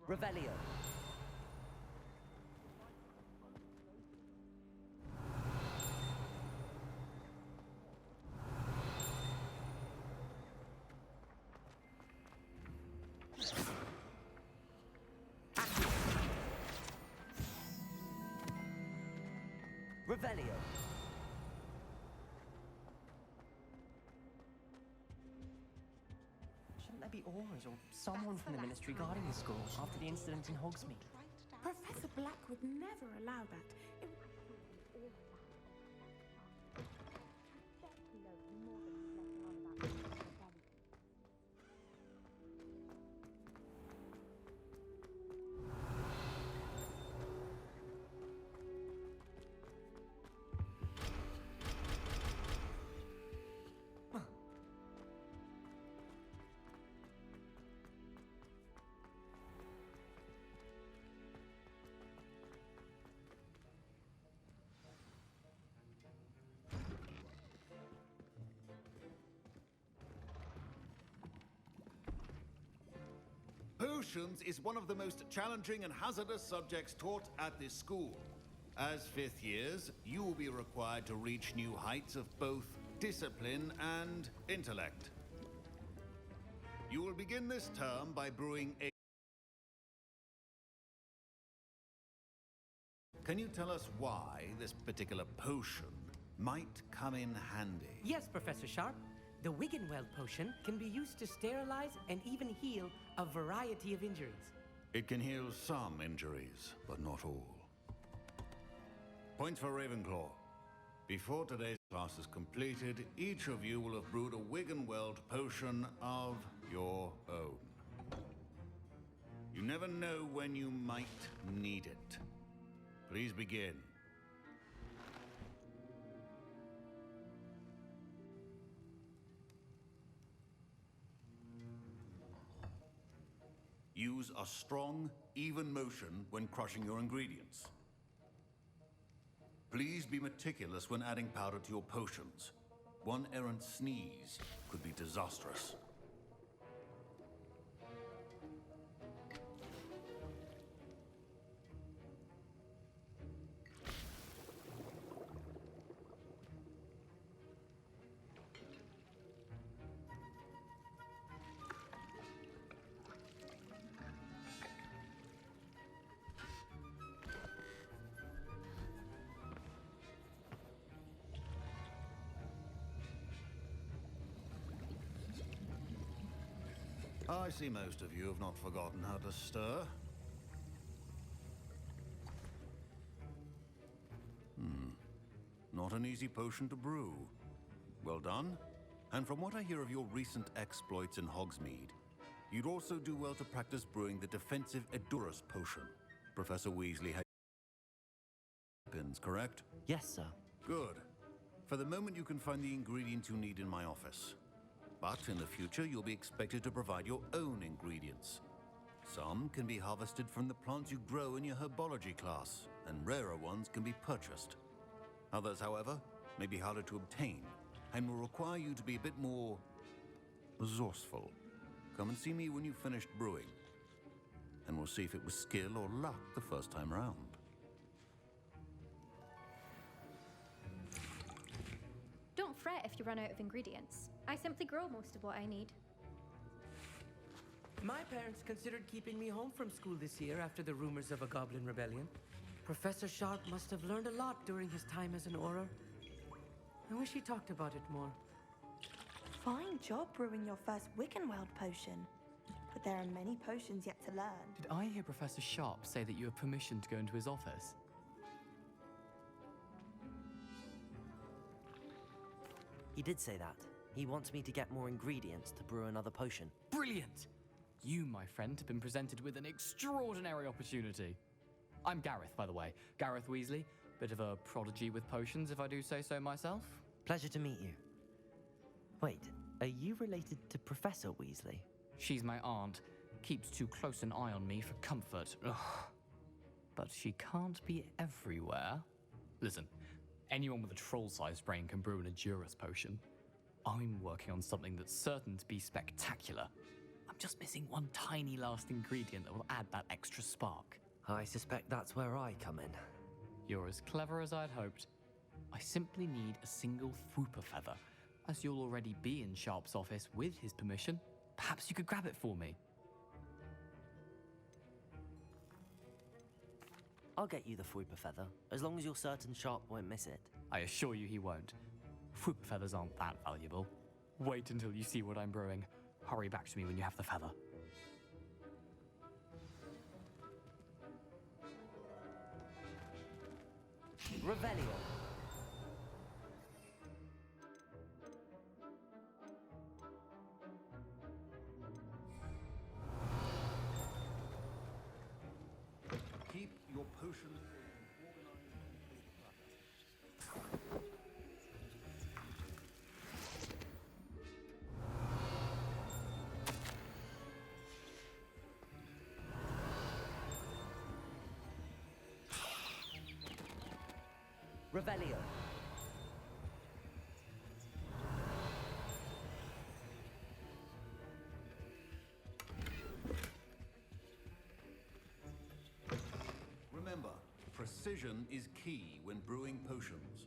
Revelio. Revelio. Shouldn't there be aurors or someone from the ministry guarding the school after the incident in Hogsmeade? Professor Black would never allow that. Potions is one of the most challenging and hazardous subjects taught at this school. As fifth years, you will be required to reach new heights of both discipline and intellect. You will begin this term by brewing a... Can you tell us why this particular potion might come in handy? Yes, Professor Sharp. The Wiggenweld potion can be used to sterilize and even heal a variety of injuries. It can heal some injuries, but not all. Points for Ravenclaw. Before today's class is completed, each of you will have brewed a Wiggenweld potion of your own. You never know when you might need it. Please begin. Use a strong, even motion when crushing your ingredients. Please be meticulous when adding powder to your potions. One errant sneeze could be disastrous. I see most of you have not forgotten how to stir. Not an easy potion to brew. Well done. And from what I hear of your recent exploits in Hogsmeade, you'd also do well to practice brewing the defensive Edurus potion. Professor Weasley had pins, correct? Yes, sir. Good. For the moment, you can find the ingredients you need in my office. But in the future, you'll be expected to provide your own ingredients. Some can be harvested from the plants you grow in your herbology class, and rarer ones can be purchased. Others, however, may be harder to obtain, and will require you to be a bit more resourceful. Come and see me when you've finished brewing, and we'll see if it was skill or luck the first time round. Don't fret if you run out of ingredients. I simply grow most of what I need. My parents considered keeping me home from school this year after the rumors of a goblin rebellion. Professor Sharp must have learned a lot during his time as an Auror. I wish he talked about it more. Fine job brewing your first Wiggenweld potion. But there are many potions yet to learn. Did I hear Professor Sharp say that you have permission to go into his office? He did say that. He wants me to get more ingredients to brew another potion. Brilliant! You, my friend, have been presented with an extraordinary opportunity. I'm Gareth, by the way. Gareth Weasley. Bit of a prodigy with potions, if I do say so myself. Pleasure to meet you. Wait, are you related to Professor Weasley? She's my aunt. Keeps too close an eye on me for comfort. Ugh. But she can't be everywhere. Listen, anyone with a troll-sized brain can brew an Edurus potion. I'm working on something that's certain to be spectacular. A I'm just missing one tiny last ingredient that will add that extra spark. I suspect that's where I come in. You're as clever as I'd hoped. I simply need a single Fwooper feather. As you'll already be in Sharp's office with his permission, perhaps you could grab it for me. I'll get you the Fwooper feather, as long as you're certain Sharp won't miss it. I assure you he won't. Fwooper feathers aren't that valuable. Wait until you see what I'm brewing. Hurry back to me when you have the feather. Revelio. Keep your potions. Revelio. Remember, precision is key when brewing potions.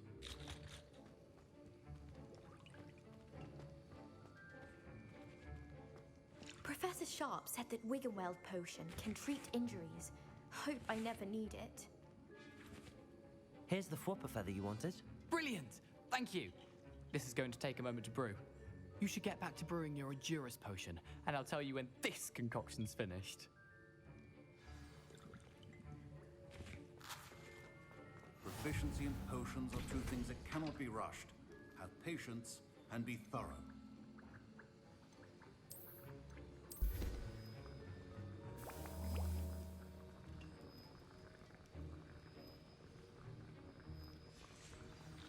Professor Sharp said that Wiggenweld potion can treat injuries. Hope I never need it. Here's the Fwooper feather you wanted. Brilliant! Thank you! This is going to take a moment to brew. You should get back to brewing your Endurus potion, and I'll tell you when this concoction's finished. Proficiency in potions are two things that cannot be rushed. Have patience and be thorough.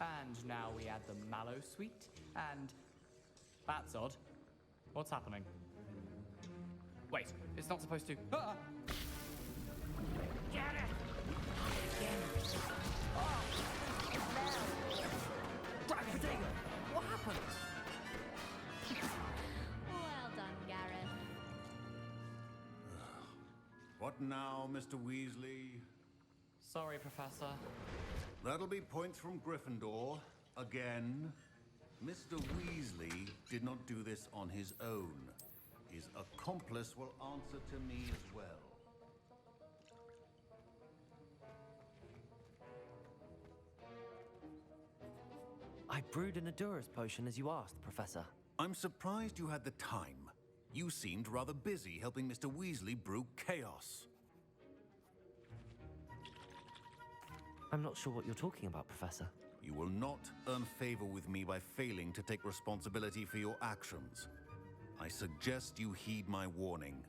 And now we add the mallow sweet, and that's odd. What's happening? Wait, it's not supposed to. Ah! Get it! Oh! Dragon Potato! What happened? Well done, Gareth. What now, Mr. Weasley? Sorry, Professor. That'll be points from Gryffindor. Again. Mr. Weasley did not do this on his own. His accomplice will answer to me as well. I brewed an Endurus potion as you asked, Professor. I'm surprised you had the time. You seemed rather busy helping Mr. Weasley brew chaos. I'm not sure what you're talking about, Professor. You will not earn favor with me by failing to take responsibility for your actions. I suggest you heed my warning.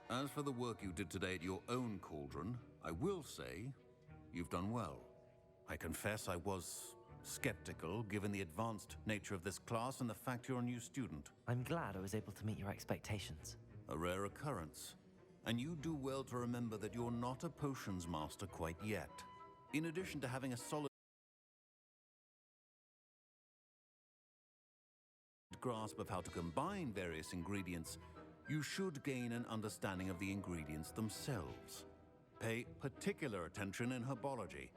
As for the work you did today at your own cauldron, I will say you've done well. I confess I was skeptical given the advanced nature of this class and the fact you're a new student. I'm glad I was able to meet your expectations. A rare occurrence. And you do well to remember that you're not a potions master quite yet. In addition to having a solid grasp of how to combine various ingredients, you should gain an understanding of the ingredients themselves. Pay particular attention in herbology.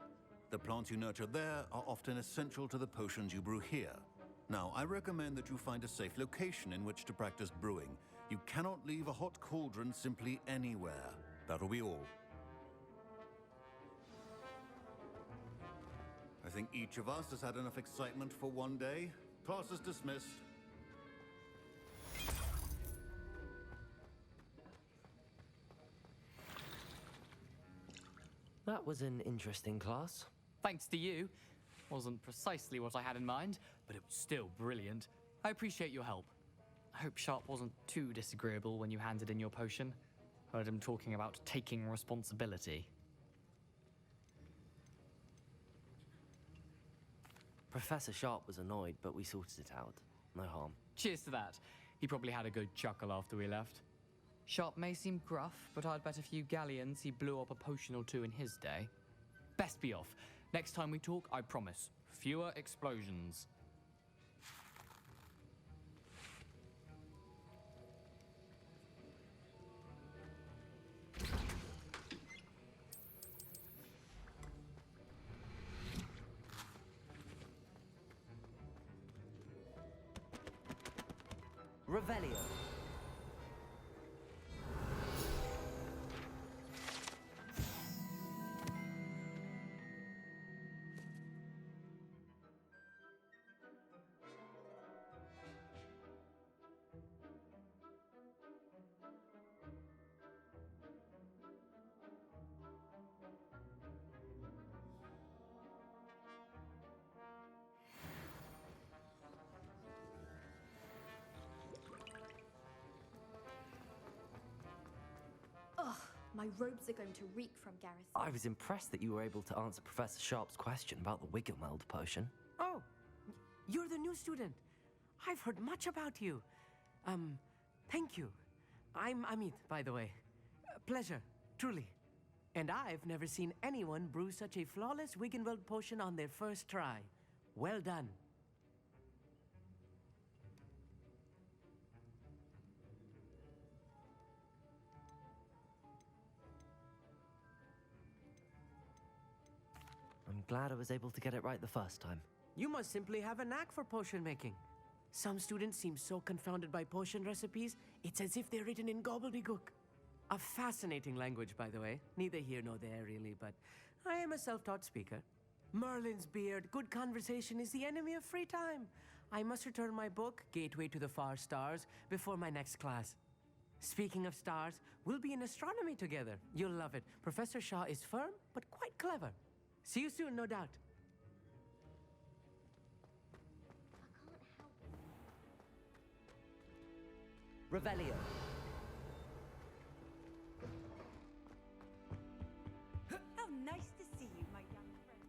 The plants you nurture there are often essential to the potions you brew here. Now, I recommend that you find a safe location in which to practice brewing. You cannot leave a hot cauldron simply anywhere. That'll be all. I think each of us has had enough excitement for one day. Class is dismissed. That was an interesting class. Thanks to you. Wasn't precisely what I had in mind, but it was still brilliant. I appreciate your help. I hope Sharp wasn't too disagreeable when you handed in your potion. Heard him talking about taking responsibility. Professor Sharp was annoyed, but we sorted it out. No harm. Cheers to that. He probably had a good chuckle after we left. Sharp may seem gruff, but I'd bet a few galleons he blew up a potion or two in his day. Best be off. Next time we talk, I promise, fewer explosions. Revelio. Ugh, my robes are going to reek from Gareth. I was impressed that you were able to answer Professor Sharp's question about the Wiggenweld potion. Oh, you're the new student. I've heard much about you. Thank you. I'm Amit, by the way. Pleasure, truly. And I've never seen anyone brew such a flawless Wiggenweld potion on their first try. Well done. I'm glad I was able to get it right the first time. You must simply have a knack for potion making. Some students seem so confounded by potion recipes, it's as if they're written in gobbledygook. A fascinating language, by the way. Neither here nor there, really, but I am a self-taught speaker. Merlin's beard, good conversation is the enemy of free time. I must return my book, Gateway to the Far Stars, before my next class. Speaking of stars, we'll be in astronomy together. You'll love it. Professor Shaw is firm, but quite clever. See you soon, no doubt. Revelio. How nice to see you, my young friend.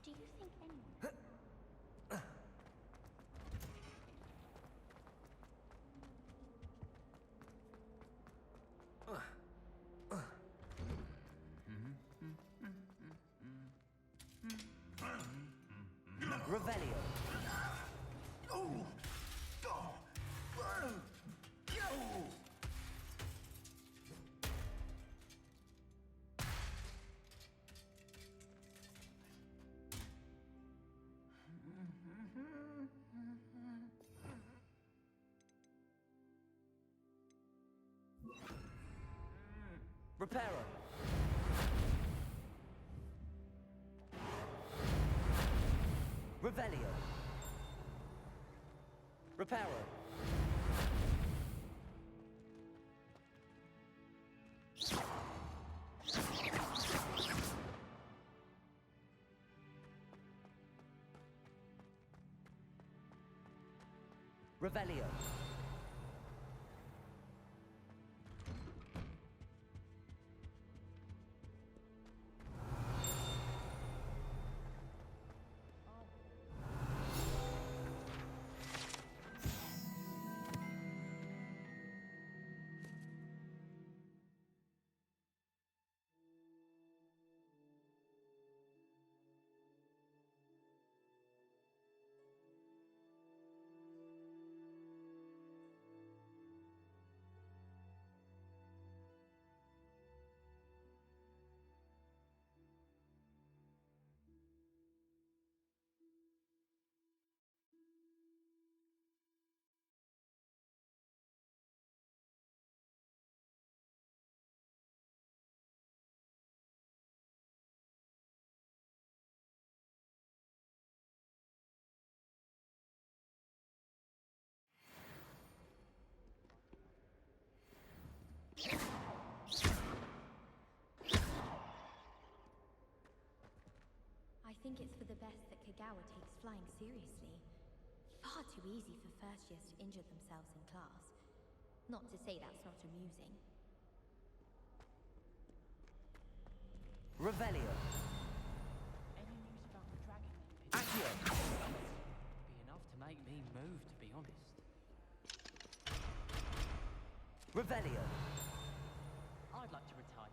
Do you think anyone... Revelio. Reparo. Revelio. Reparo. Revelio. think it's for the best that Kagawa takes flying seriously. Far too easy for first years to injure themselves in class. Not to say that's not amusing. Revelio. Any news about the dragon? Accio. Be enough to make me move, to be honest. Revelio. I'd like to retire.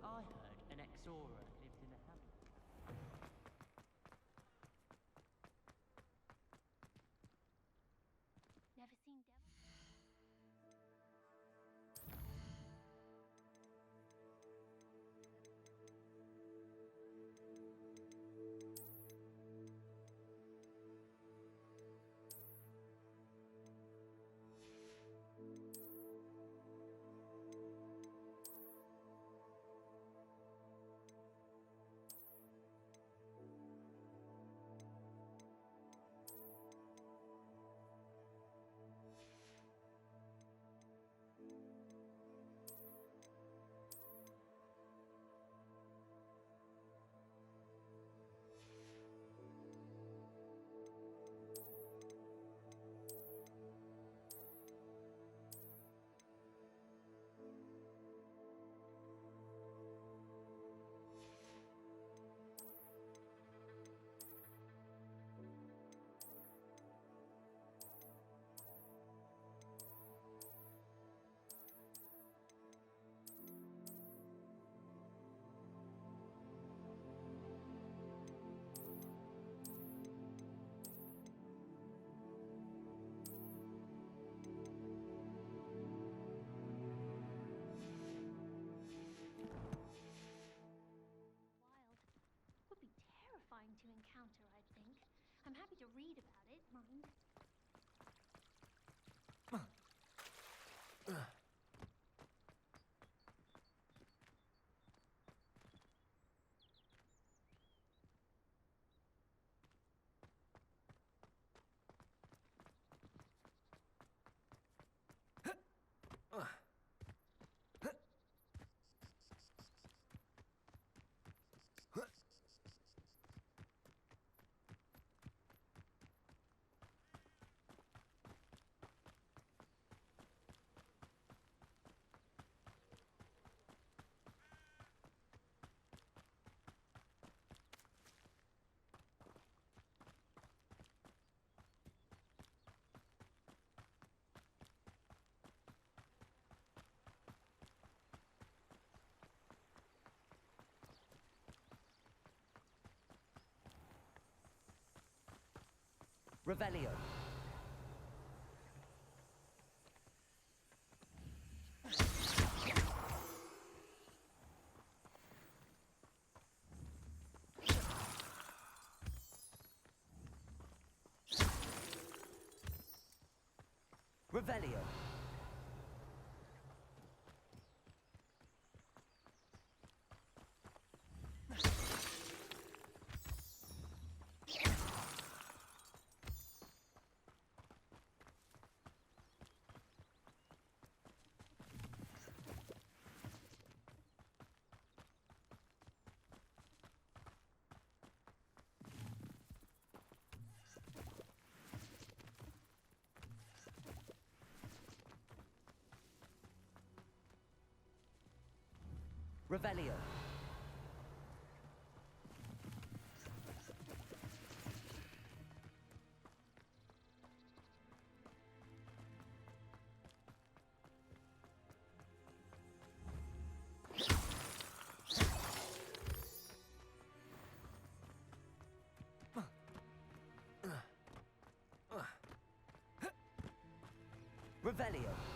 I heard an ex-Aura lived in a house. Never seen devil. Wild. Would be terrifying to encounter, I'd think. I'm happy to read about it, mind. Revelio. Revelio. Revelio. Revelio.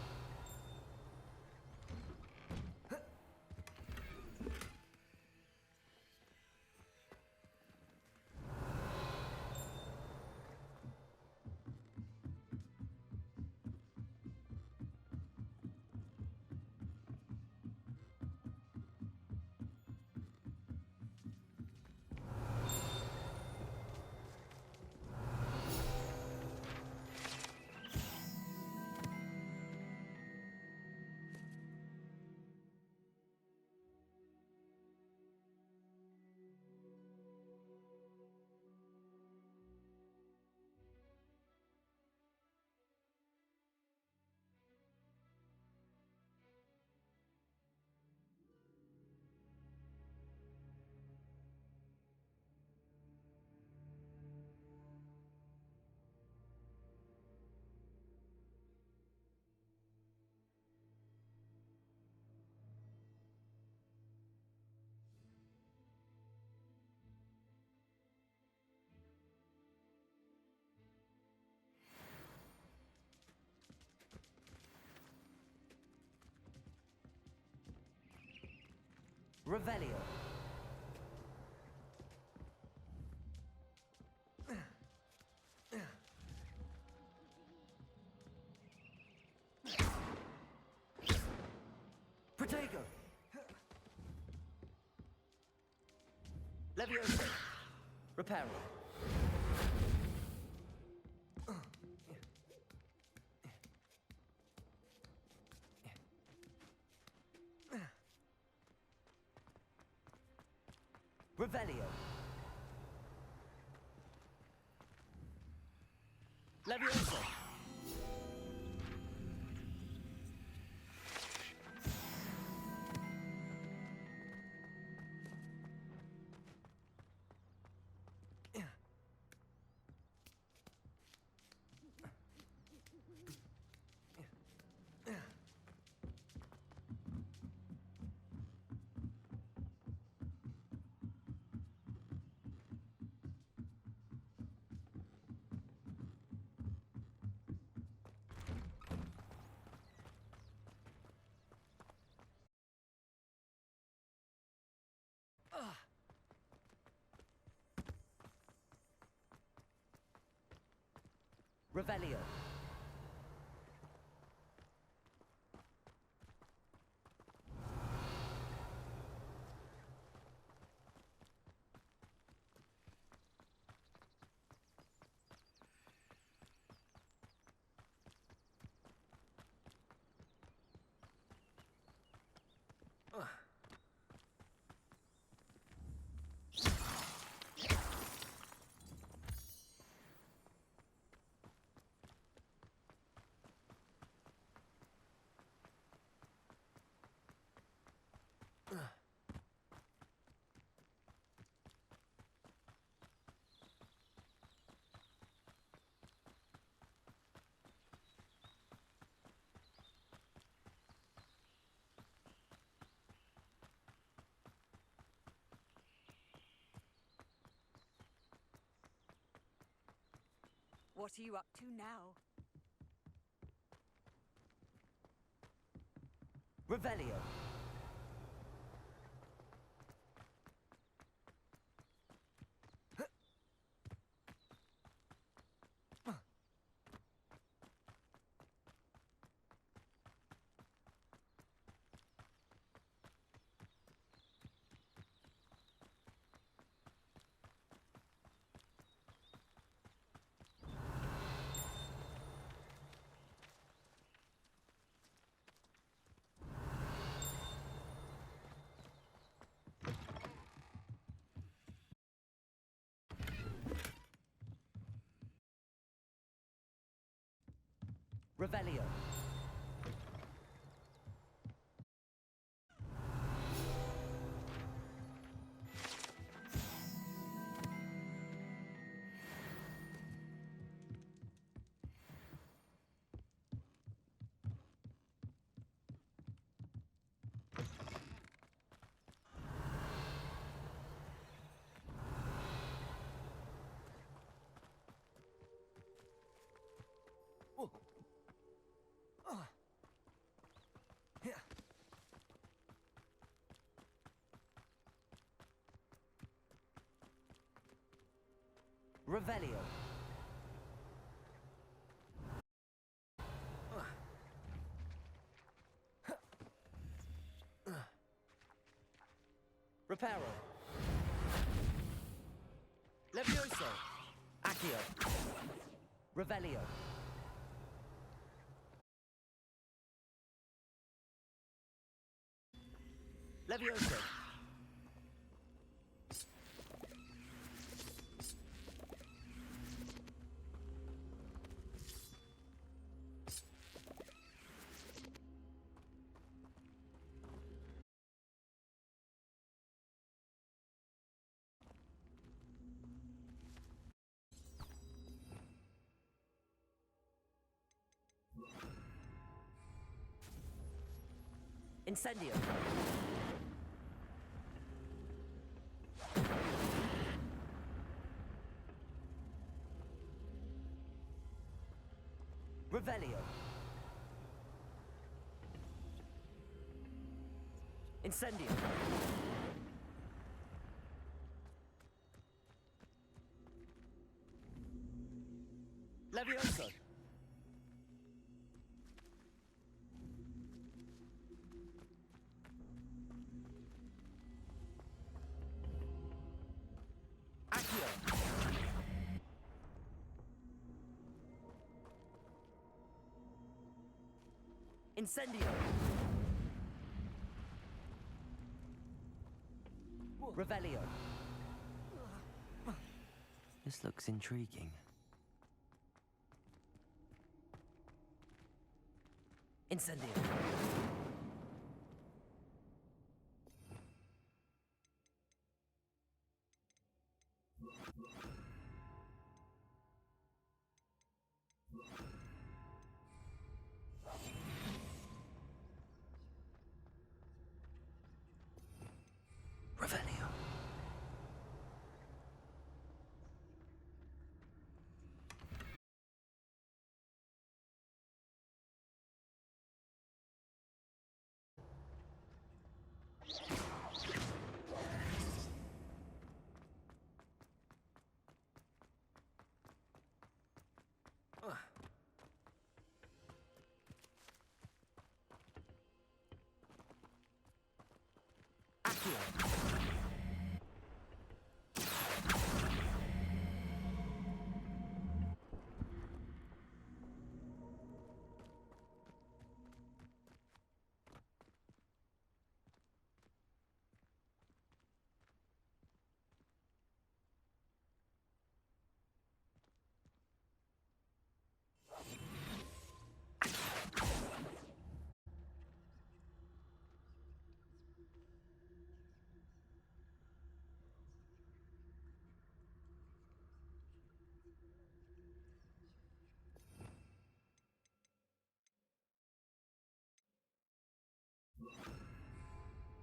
Revelio. Protego. Levioso. Reparo. Revelio. Levioso. Revelio. What are you up to now? Revelio. Revelio. Revelio. Reparo. Levioso. Accio. Revelio. Levioso. Incendio. Revelio. Incendio. Levioso. Accio. Incendio. Revelio. This looks intriguing. Incendio. Revelio. Accio.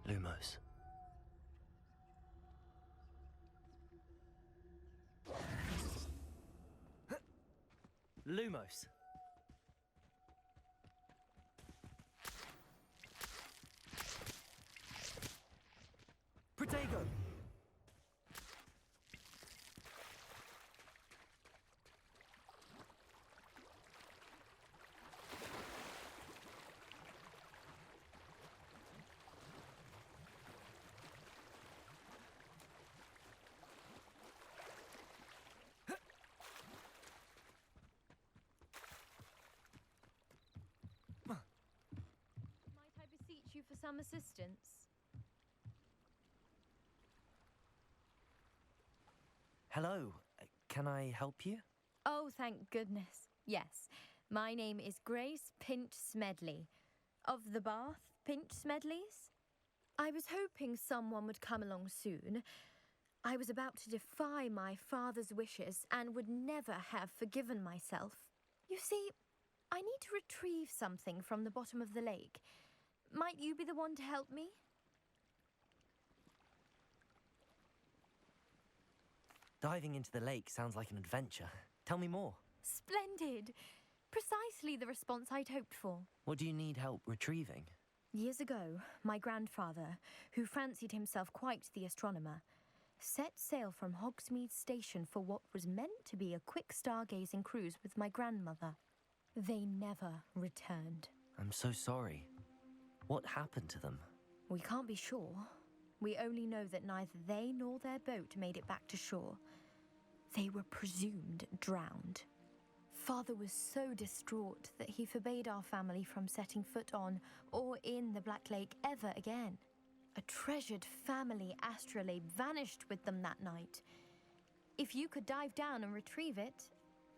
Lumos. Lumos. Protego. Might I beseech you for some assistance? Hello. Can I help you? Oh, thank goodness. Yes. My name is Grace Pinch Smedley. Of the Bath Pinch Smedleys? I was hoping someone would come along soon. I was about to defy my father's wishes and would never have forgiven myself. You see, I need to retrieve something from the bottom of the lake. Might you be the one to help me? Diving into the lake sounds like an adventure. Tell me more. Splendid! Precisely the response I'd hoped for. What do you need help retrieving? Years ago, my grandfather, who fancied himself quite the astronomer, set sail from Hogsmeade Station for what was meant to be a quick stargazing cruise with my grandmother. They never returned. I'm so sorry. What happened to them? We can't be sure. We only know that neither they nor their boat made it back to shore. They were presumed drowned. Father was so distraught that he forbade our family from setting foot on or in the Black Lake ever again. A treasured family astrolabe vanished with them that night. If you could dive down and retrieve it,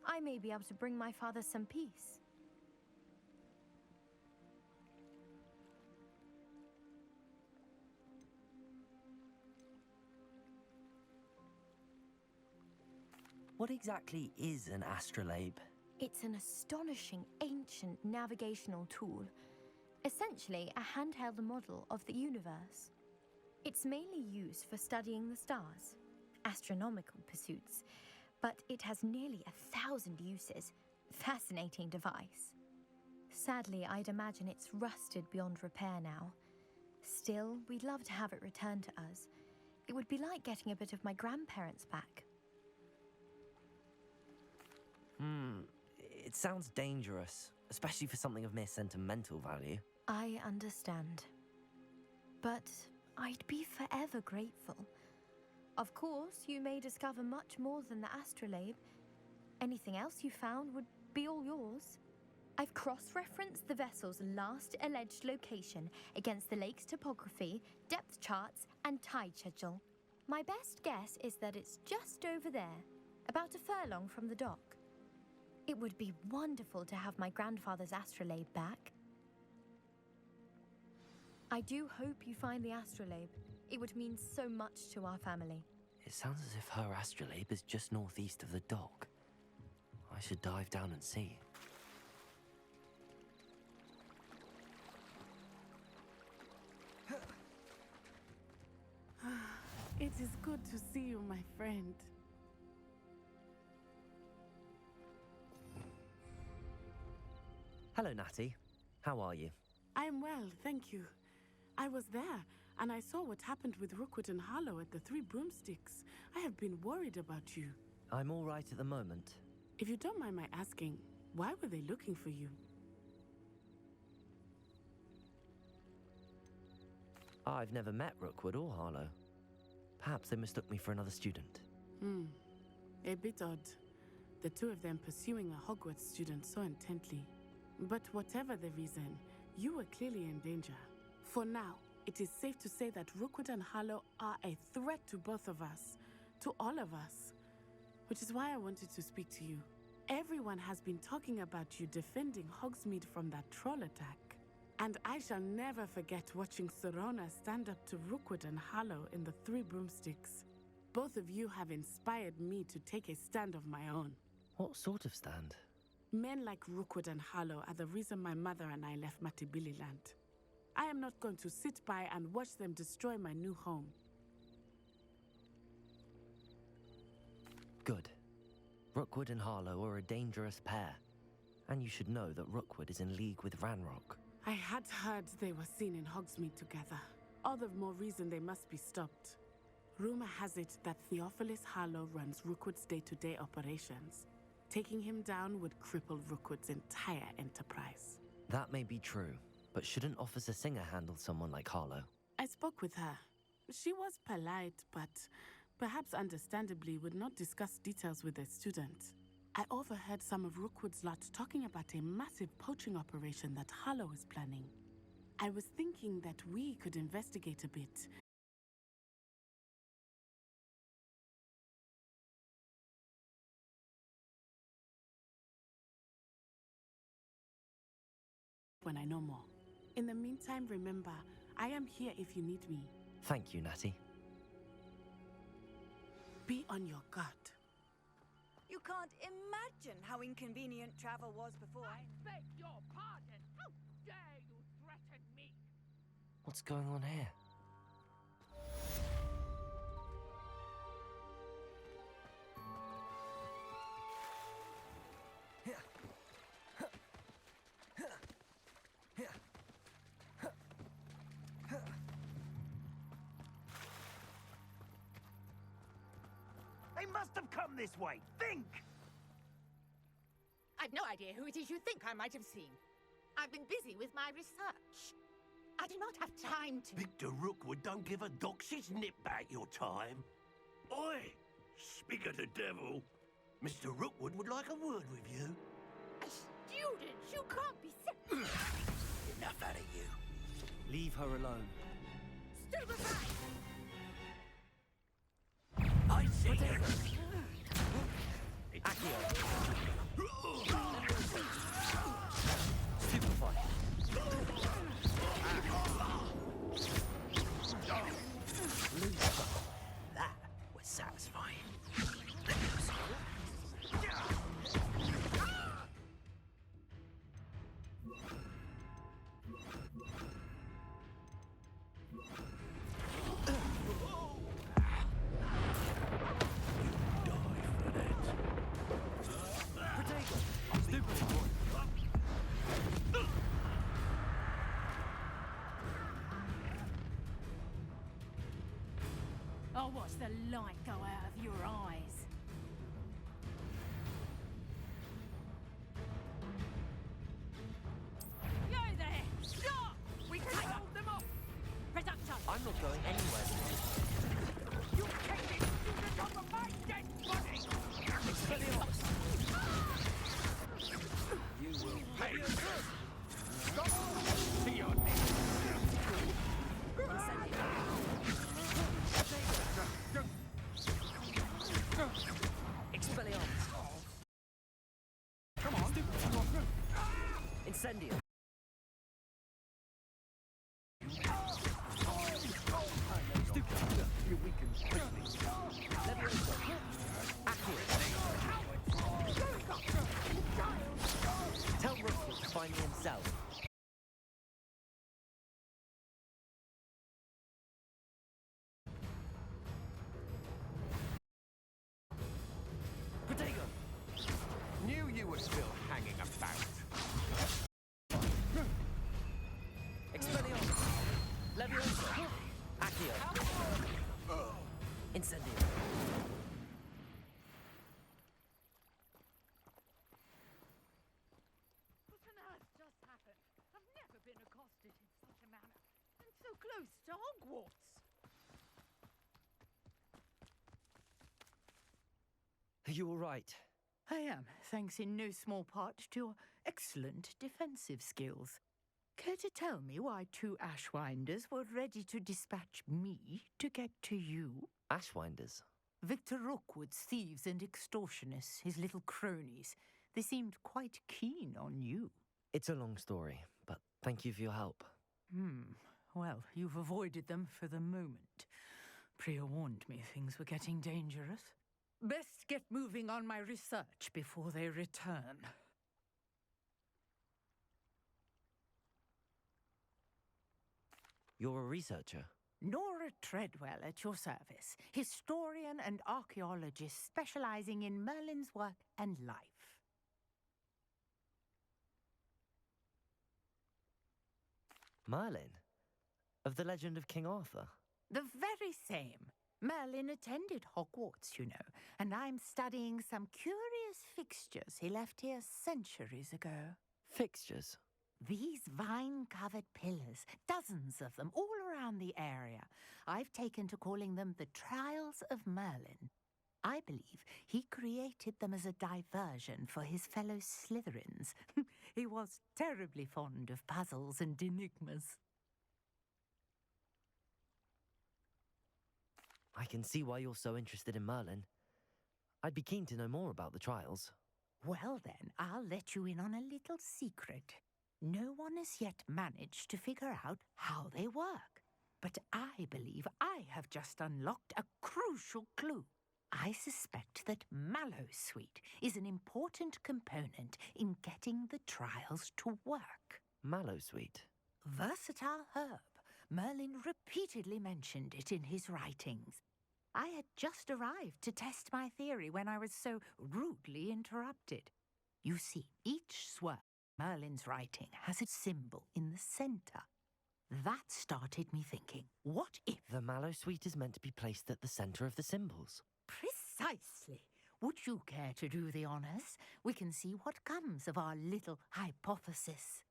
I may be able to bring my father some peace. What exactly is an astrolabe? It's an astonishing ancient navigational tool, essentially a handheld model of the universe. It's mainly used for studying the stars, astronomical pursuits, but it has nearly 1,000 uses. Fascinating device. Sadly, I'd imagine it's rusted beyond repair now. Still, we'd love to have it returned to us. It would be like getting a bit of my grandparents back. It sounds dangerous, especially for something of mere sentimental value. I understand. But I'd be forever grateful. Of course, you may discover much more than the astrolabe. Anything else you found would be all yours. I've cross-referenced the vessel's last alleged location against the lake's topography, depth charts, and tide schedule. My best guess is that it's just over there, about a furlong from the dock. It would be wonderful to have my grandfather's astrolabe back. I do hope you find the astrolabe. It would mean so much to our family. It sounds as if her astrolabe is just northeast of the dock. I should dive down and see. It is good to see you, my friend. Hello, Natty. How are you? I'm well, thank you. I was there, and I saw what happened with Rookwood and Harlow at the Three Broomsticks. I have been worried about you. I'm all right at the moment. If you don't mind my asking, why were they looking for you? I've never met Rookwood or Harlow. Perhaps they mistook me for another student. A bit odd. The two of them pursuing a Hogwarts student so intently. But whatever the reason, you were clearly in danger. For now, it is safe to say that Rookwood and Harlow are a threat to both of us, to all of us. Which is why I wanted to speak to you. Everyone has been talking about you defending Hogsmeade from that troll attack. And I shall never forget watching Sorona stand up to Rookwood and Harlow in the Three Broomsticks. Both of you have inspired me to take a stand of my own. What sort of stand? Men like Rookwood and Harlow are the reason my mother and I left Matibili-land. I am not going to sit by and watch them destroy my new home. Good. Rookwood and Harlow are a dangerous pair. And you should know that Rookwood is in league with Ranrock. I had heard they were seen in Hogsmeade together. All the more reason they must be stopped. Rumor has it that Theophilus Harlow runs Rookwood's day-to-day operations. Taking him down would cripple Rookwood's entire enterprise. That may be true, but shouldn't Officer Singer handle someone like Harlow? I spoke with her. She was polite, but perhaps understandably would not discuss details with a student. I overheard some of Rookwood's lot talking about a massive poaching operation that Harlow is planning. I was thinking that we could investigate a bit. When I know more. In the meantime, remember, I am here if you need me. Thank you, Natty. Be on your guard. You can't imagine how inconvenient travel was before. I beg your pardon. How dare you threaten me? What's going on here? must have come this way. Think! I've no idea who it is you think I might have seen. I've been busy with my research. I do not have time to... Victor Rookwood don't give a doxy's nip back your time. Oi! Speak of the devil. Mr. Rookwood would like a word with you. A student? You can't be serious. Enough out of you. Leave her alone. Stupefy! I see you. Accio. Stupefy. That was satisfying. I'll watch the light go out of your eyes. Yo there! Stop! We can hold them off! Production! I'm not going anywhere. You take it! You top of my dead body! Expelliarmus. You will pay. Expelliarmus. Come on. Incendio. You weaken quickly. Levioso. Accio. Tell Rookwood to find me himself. Protego. Knew you were still hanging about. Expelliarmus. Levioso. Accio. Incendio. What on earth just happened? I've never been accosted in such a manner. And so close to Hogwarts. Are you all right? I am, thanks in no small part to your excellent defensive skills. Care to tell me why two Ashwinders were ready to dispatch me to get to you? Ashwinders? Victor Rookwood's thieves and extortionists, his little cronies. They seemed quite keen on you. It's a long story, but thank you for your help. Well, you've avoided them for the moment. Priya warned me things were getting dangerous. Best get moving on my research before they return. You're a researcher? Nora Treadwell at your service, historian and archaeologist specializing in Merlin's work and life. Merlin? Of the legend of King Arthur? The very same. Merlin attended Hogwarts, you know, and I'm studying some curious fixtures he left here centuries ago. Fixtures? These vine-covered pillars, dozens of them, all around the area. I've taken to calling them the Trials of Merlin. I believe he created them as a diversion for his fellow Slytherins. He was terribly fond of puzzles and enigmas. I can see why you're so interested in Merlin. I'd be keen to know more about the trials. Well then, I'll let you in on a little secret. No one has yet managed to figure out how they work. But I believe I have just unlocked a crucial clue. I suspect that Mallowsweet is an important component in getting the trials to work. Mallowsweet? Versatile herb. Merlin repeatedly mentioned it in his writings. I had just arrived to test my theory when I was so rudely interrupted. You see, each swerve Merlin's writing has a symbol in the center. That started me thinking, what if... The Mallowsweet is meant to be placed at the center of the symbols. Precisely. Precisely. Would you care to do the honors? We can see what comes of our little hypothesis.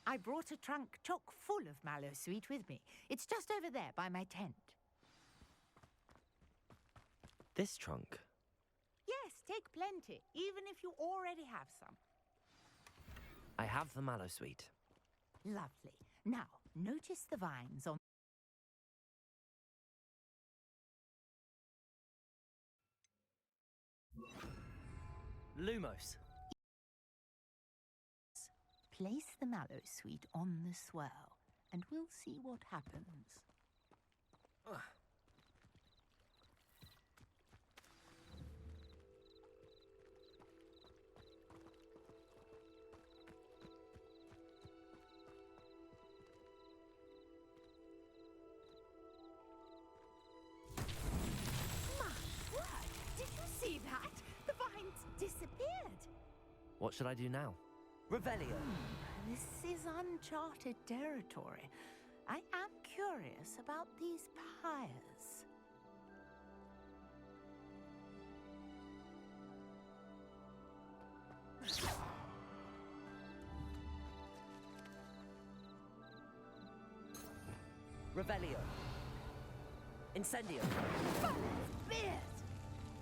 I brought a trunk chock full of mallow sweet with me. It's just over there by my tent. This trunk? Yes, take plenty, even if you already have some. I have the mallow sweet. Lovely. Now, notice the vines on... Lumos. Place the mallow sweet on the swirl, and we'll see what happens. My word! Did you see that? The vines disappeared. What should I do now? Revelio. This is uncharted territory. I am curious about these pyres. Revelio. Incendio.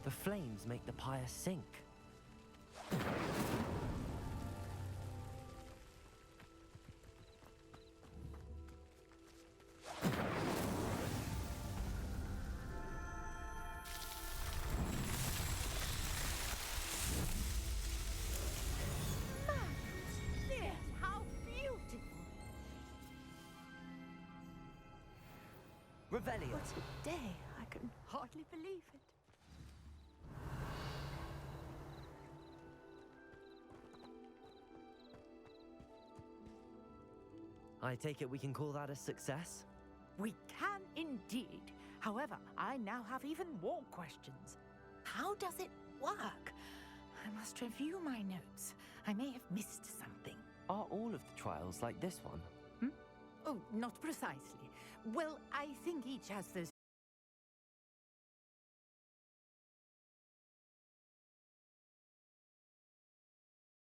The flames make the pyre sink. Revelio. What a day. I can hardly believe it. I take it we can call that a success? We can indeed. However, I now have even more questions. How does it work? I must review my notes. I may have missed something. Are all of the trials like this one? Oh, not precisely. Well, I think each has those...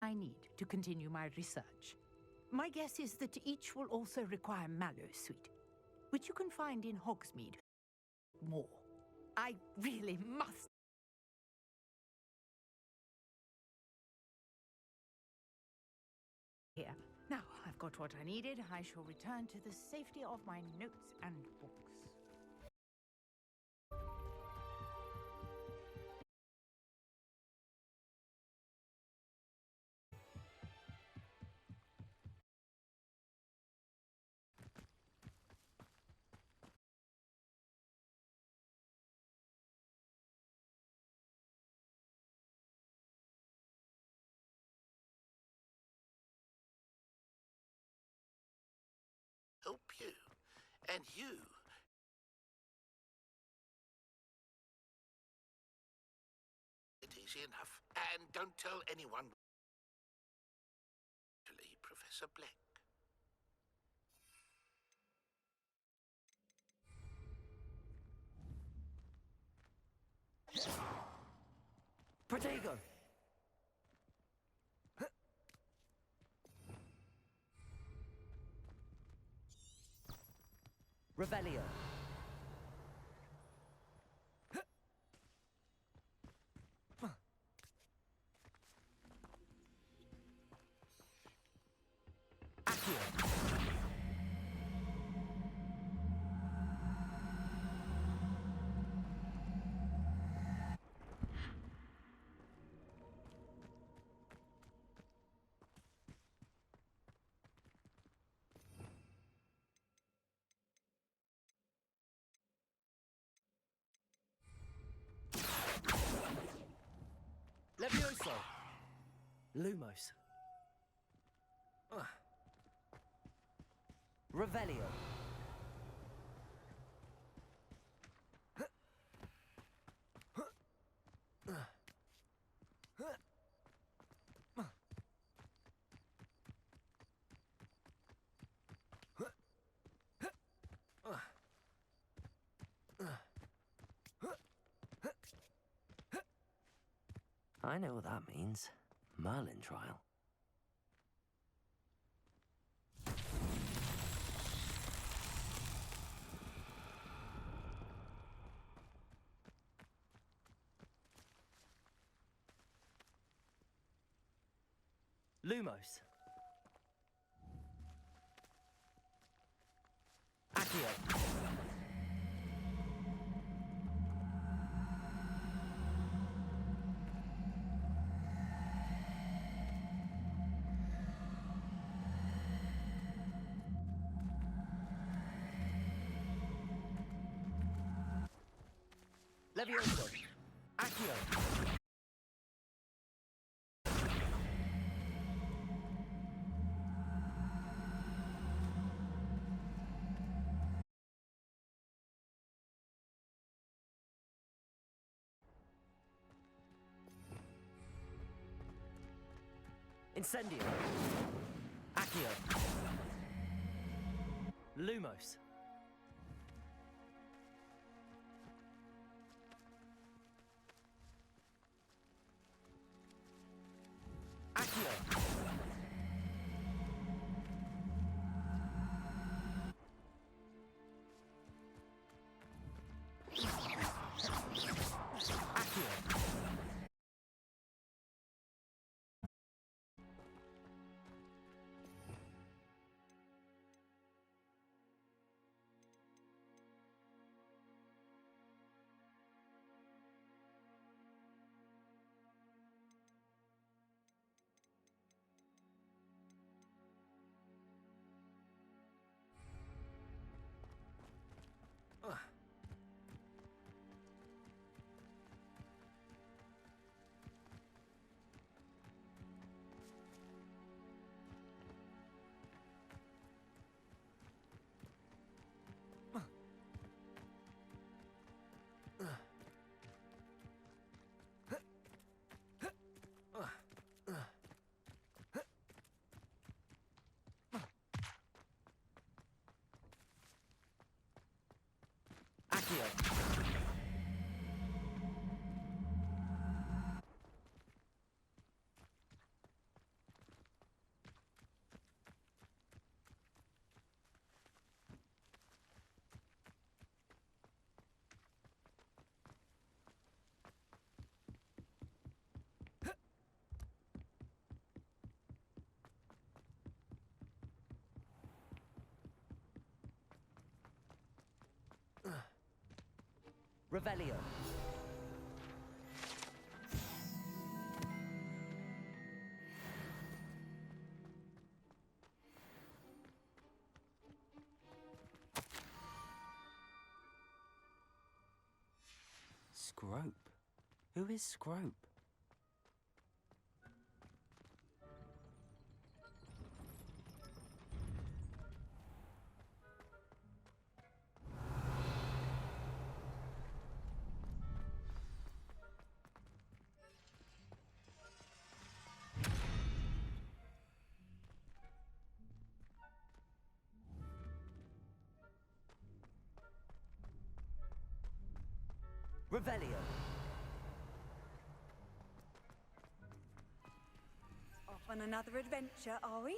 I need to continue my research. My guess is that each will also require mallow sweet, which you can find in Hogsmeade. More. I really must. Here. Now, I've got what I needed. I shall return to the safety of my notes and books. Help you. And you. It's easy enough. And don't tell anyone. Actually, Professor Black. Protego! Revelio. Accio. Levioso. Lumos. Revelio. I know what that means. Merlin trial. Lumos. Accio. Levioso. Accio. Incendio. Accio. Lumos. Accio. Accio. Accio. Revelio. Scrope? Who is Scrope? Revelio. Off on another adventure, are we?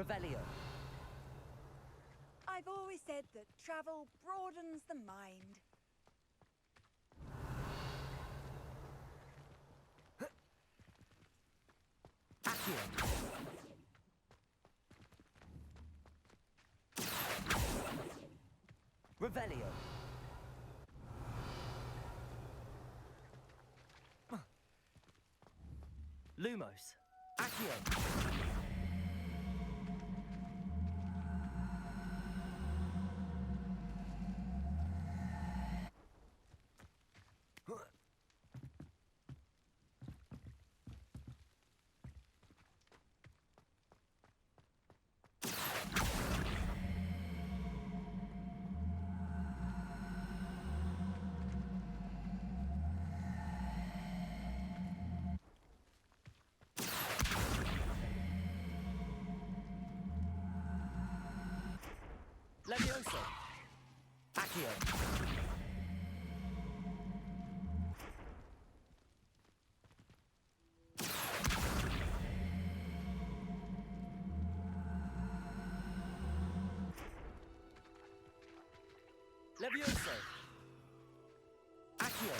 Revelio. I've always said that travel broadens the mind. Accio. Revelio. Lumos. Accio. Levioso. Accio. Levioso. Accio.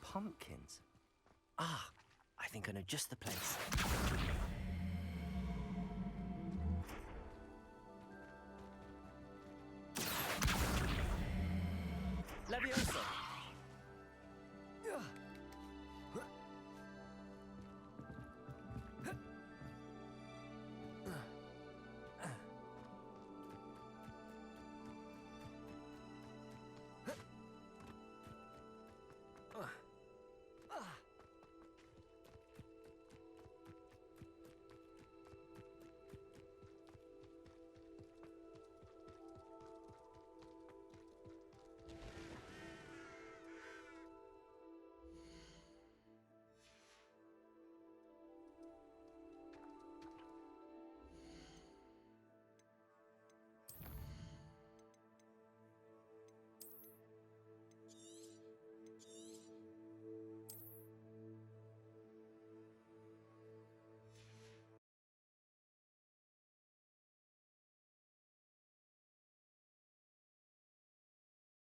Pumpkins. Ah, I think I know just the place.